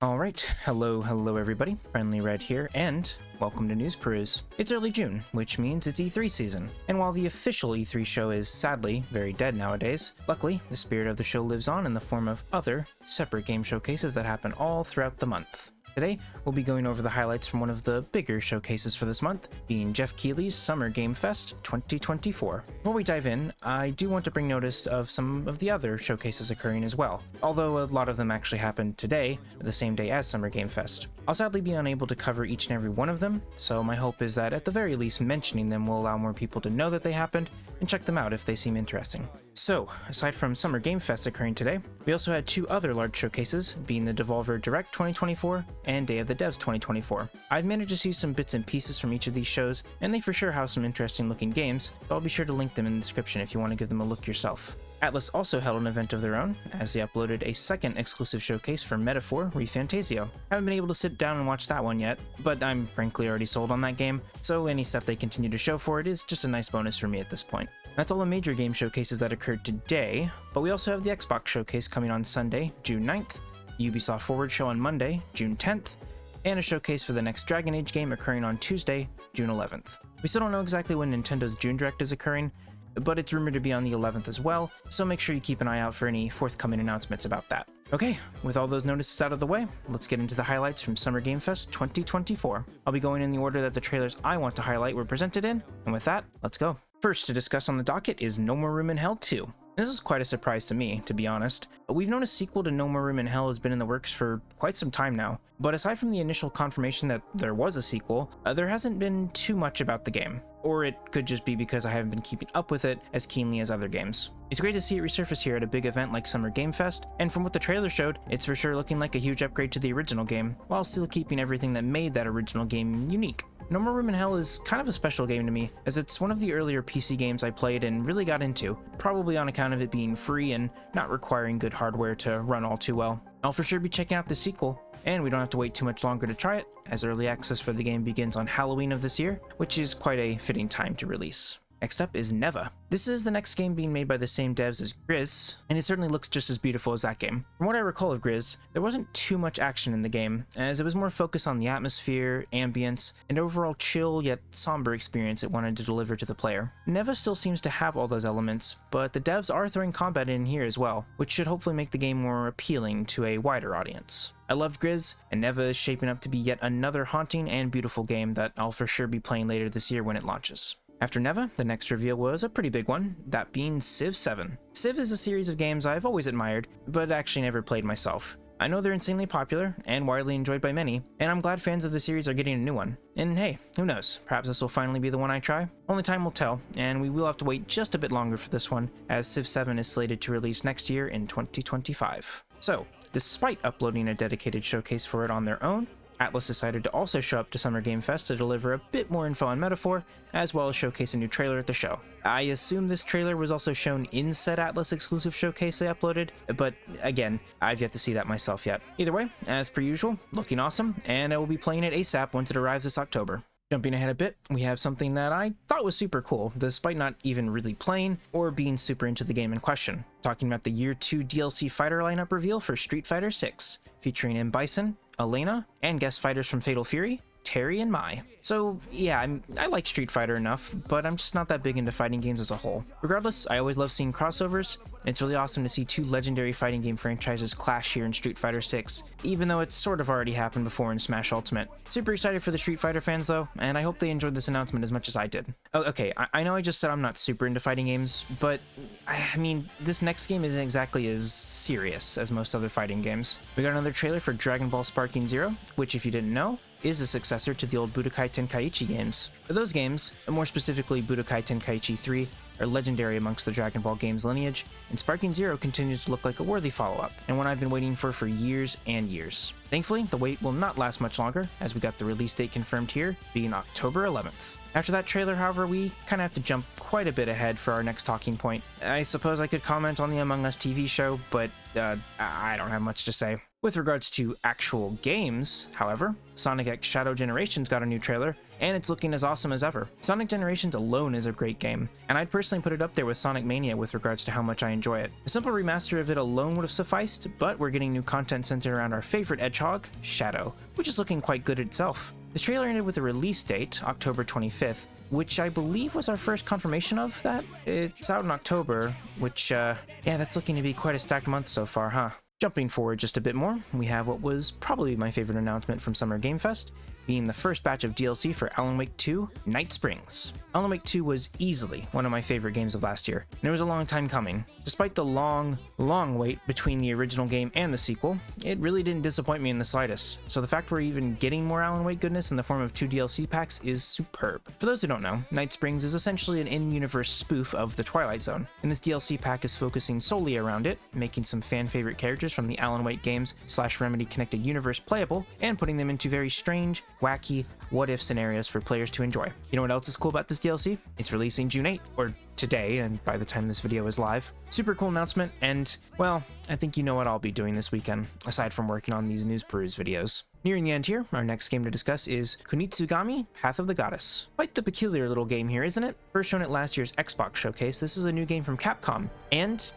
Alright, hello everybody, Friendly Red here, and welcome to News Peruse. It's early June, which means it's E3 season, and while the official E3 show is sadly very dead nowadays, luckily the spirit of the show lives on in the form of other, separate game showcases that happen all throughout the month. Today, we'll be going over the highlights from one of the bigger showcases for this month, being Geoff Keighley's Summer Game Fest 2024. Before we dive in, I do want to bring notice of some of the other showcases occurring as well, although a lot of them actually happened today, the same day as Summer Game Fest. I'll sadly be unable to cover each and every one of them, so my hope is that at the very least mentioning them will allow more people to know that they happened and check them out if they seem interesting. So, aside from Summer Game Fest occurring today, we also had two other large showcases, being the Devolver Direct 2024 and Day of the Devs 2024. I've managed to see some bits and pieces from each of these shows, and they for sure have some interesting looking games, so I'll be sure to link them in the description if you want to give them a look yourself. Atlus also held an event of their own, as they uploaded a second exclusive showcase for Meteor, Refantazio. Haven't been able to sit down and watch that one yet, but I'm frankly already sold on that game, so any stuff they continue to show for it is just a nice bonus for me at this point. That's all the major game showcases that occurred today, but we also have the Xbox showcase coming on Sunday, June 9th, Ubisoft Forward show on Monday, June 10th, and a showcase for the next Dragon Age game occurring on Tuesday, June 11th. We still don't know exactly when Nintendo's June Direct is occurring, but it's rumored to be on the 11th as well, so make sure you keep an eye out for any forthcoming announcements about that. Okay, with all those notices out of the way, let's get into the highlights from Summer Game Fest 2024. I'll be going in the order that the trailers I want to highlight were presented in, and with that, let's go. First to discuss on the docket is No More Room in Hell 2. This is quite a surprise to me, to be honest. We've known a sequel to No More Room in Hell has been in the works for quite some time now, but aside from the initial confirmation that there was a sequel, there hasn't been too much about the game. Or it could just be because I haven't been keeping up with it as keenly as other games. It's great to see it resurface here at a big event like Summer Game Fest, and from what the trailer showed, it's for sure looking like a huge upgrade to the original game, while still keeping everything that made that original game unique. No More Room in Hell is kind of a special game to me, as it's one of the earlier PC games I played and really got into, probably on account of it being free and not requiring good hardware to run all too well. I'll for sure be checking out the sequel, and we don't have to wait too much longer to try it, as early access for the game begins on Halloween of this year, which is quite a fitting time to release. Next up is NEPE. This is the next game being made by the same devs as GRIS, and it certainly looks just as beautiful as that game. From what I recall of GRIS, there wasn't too much action in the game, as it was more focused on the atmosphere, ambience, and overall chill yet somber experience it wanted to deliver to the player. NEPE still seems to have all those elements, but the devs are throwing combat in here as well, which should hopefully make the game more appealing to a wider audience. I loved GRIS, and NEPE is shaping up to be yet another haunting and beautiful game that I'll for sure be playing later this year when it launches. After NEPE, the next reveal was a pretty big one, that being Civ VII. Civ is a series of games I've always admired, but actually never played myself. I know they're insanely popular and widely enjoyed by many, and I'm glad fans of the series are getting a new one. And hey, who knows, perhaps this will finally be the one I try? Only time will tell, and we will have to wait just a bit longer for this one, as Civ VII is slated to release next year in 2025. So, despite uploading a dedicated showcase for it on their own, Atlus decided to also show up to Summer Game Fest to deliver a bit more info on Meteor, as well as showcase a new trailer at the show. I assume this trailer was also shown in said Atlus exclusive showcase they uploaded, but again, I've yet to see that myself yet. Either way, as per usual, looking awesome, and I will be playing it ASAP once it arrives this October. Jumping ahead a bit, we have something that I thought was super cool, despite not even really playing or being super into the game in question. Talking about the Year 2 DLC fighter lineup reveal for Street Fighter VI, featuring M. Bison, Elena, and guest fighters from Fatal Fury, Terry and Mai. So yeah, I like Street Fighter enough, but I'm just not that big into fighting games as a whole. Regardless, I always love seeing crossovers, and it's really awesome to see two legendary fighting game franchises clash here in Street Fighter VI, even though it's sort of already happened before in Smash Ultimate. Super excited for the Street Fighter fans though, and I hope they enjoyed this announcement as much as I did. Oh, okay, I know I just said I'm not super into fighting games, but I mean, this next game isn't exactly as serious as most other fighting games. We got another trailer for Dragon Ball Sparking Zero, which if you didn't know, is a successor to the old Budokai Tenkaichi games. Those games, more specifically Budokai Tenkaichi 3, are legendary amongst the Dragon Ball games lineage, and Sparking Zero continues to look like a worthy follow-up, and one I've been waiting for years and years. Thankfully, the wait will not last much longer, as we got the release date confirmed here, being October 11th. After that trailer, however, we kind of have to jump quite a bit ahead for our next talking point. I suppose I could comment on the Among Us TV show, but I don't have much to say. With regards to actual games, however, Sonic X Shadow Generations got a new trailer, and it's looking as awesome as ever. Sonic Generations alone is a great game, and I'd personally put it up there with Sonic Mania with regards to how much I enjoy it. A simple remaster of it alone would have sufficed, but we're getting new content centered around our favorite hedgehog, Shadow, which is looking quite good itself. This trailer ended with a release date, October 25th, which I believe was our first confirmation of that. It's out in October, which, yeah, that's looking to be quite a stacked month so far, huh? Jumping forward just a bit more, we have what was probably my favorite announcement from Summer Game Fest, being the first batch of DLC for Alan Wake 2, Night Springs. Alan Wake 2 was easily one of my favorite games of last year, and it was a long time coming. Despite the long wait between the original game and the sequel, it really didn't disappoint me in the slightest. So the fact we're even getting more Alan Wake goodness in the form of 2 DLC packs is superb. For those who don't know, Night Springs is essentially an in-universe spoof of the Twilight Zone, and this DLC pack is focusing solely around it, making some fan-favorite characters from the Alan Wake games / Remedy connected universe playable, and putting them into very strange, wacky, what-if scenarios for players to enjoy. You know what else is cool about this DLC? It's releasing June 8th, or today, and by the time this video is live. Super cool announcement, and, well, I think you know what I'll be doing this weekend, aside from working on these news peruse videos. Nearing the end here, our next game to discuss is Kunitsugami, Path of the Goddess. Quite the peculiar little game here, isn't it? First shown at last year's Xbox showcase, this is a new game from Capcom, and,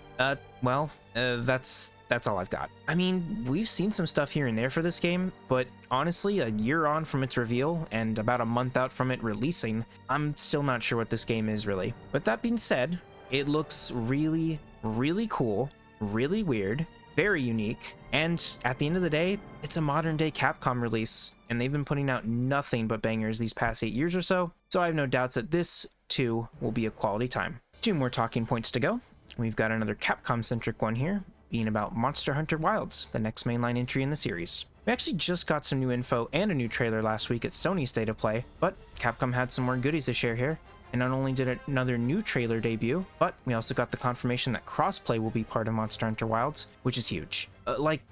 that's all I've got. I mean, we've seen some stuff here and there for this game, but honestly, a year on from its reveal and about a month out from it releasing, I'm still not sure what this game is really. With that being said, it looks really, really cool, really weird, very unique, and at the end of the day, it's a modern day Capcom release, and they've been putting out nothing but bangers these past 8 years or so I have no doubts that this, too, will be a quality time. 2 more talking points to go. We've got another Capcom-centric one here, being about Monster Hunter Wilds, the next mainline entry in the series. We actually just got some new info and a new trailer last week at Sony's State of Play, but Capcom had some more goodies to share here, and not only did another new trailer debut, but we also got the confirmation that crossplay will be part of Monster Hunter Wilds, which is huge.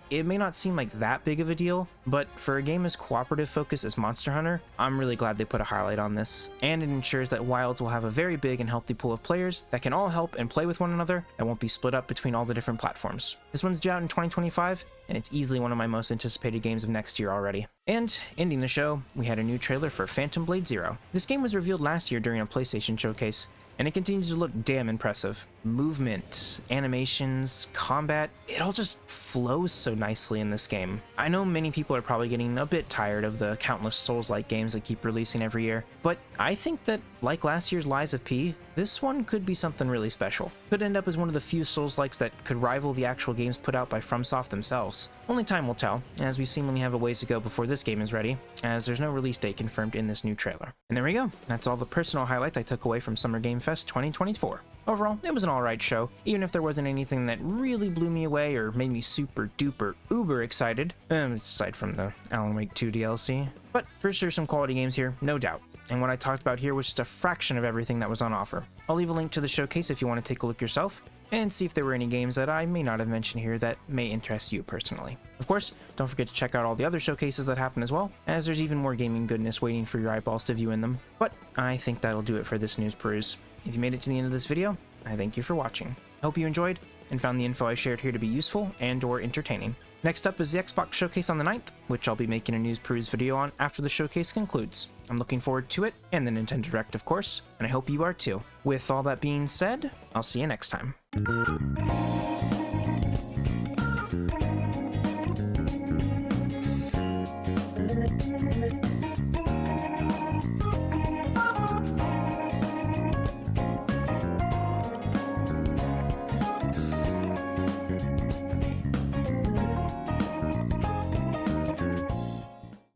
It may not seem like that big of a deal, but for a game as cooperative focused as Monster Hunter, I'm really glad they put a highlight on this, and it ensures that Wilds will have a very big and healthy pool of players that can all help and play with one another and won't be split up between all the different platforms. This one's due out in 2025, and it's easily one of my most anticipated games of next year already. And ending the show, we had a new trailer for Phantom Blade Zero. This game was revealed last year during a PlayStation showcase, and it continues to look damn impressive. Movement, animations, combat, it all just flows so nicely in this game. I know many people are probably getting a bit tired of the countless Souls-like games that keep releasing every year, but I think that, like last year's Lies of P, this one could be something really special. Could end up as one of the few Souls-likes that could rival the actual games put out by FromSoft themselves. Only time will tell, as we seemingly have a ways to go before this game is ready, as there's no release date confirmed in this new trailer. And there we go, that's all the personal highlights I took away from Summer Game Fest 2024. Overall, it was an alright show, even if there wasn't anything that really blew me away or made me super duper uber excited, aside from the Alan Wake 2 DLC. But for sure some quality games here, no doubt. And what I talked about here was just a fraction of everything that was on offer. I'll leave a link to the showcase if you want to take a look yourself, and see if there were any games that I may not have mentioned here that may interest you personally. Of course, don't forget to check out all the other showcases that happen as well, as there's even more gaming goodness waiting for your eyeballs to view in them. But I think that'll do it for this news peruse. If you made it to the end of this video, I thank you for watching. I hope you enjoyed and found the info I shared here to be useful and or entertaining. Next up is the Xbox Showcase on the 9th, which I'll be making a news peruse video on after the showcase concludes. I'm looking forward to it, and the Nintendo Direct of course, and I hope you are too. With all that being said, I'll see you next time.